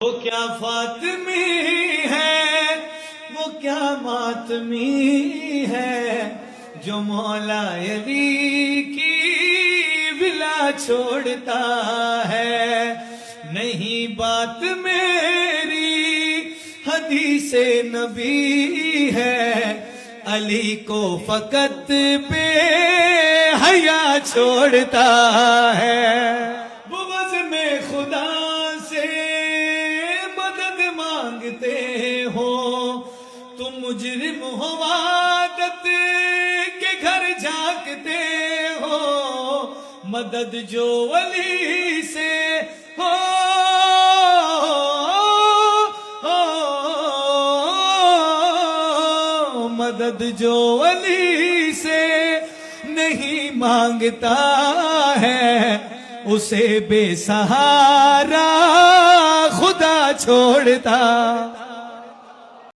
वो क्या फातिमी है, वो क्या मातमी है, जो मौला अली की विला छोड़ता है। नहीं बात मेरी हदीसे नबी है, अली को फकत पे हया छोड़ता है। बुग़्ज़ में खुदा से मदद मांगते हो, तुम मुजरिम हो आदत के घर झांकते हो। मदद जो वली से हो, मदद जो वली से नहीं मांगता है, उसे बेसहारा खुदा छोड़ता।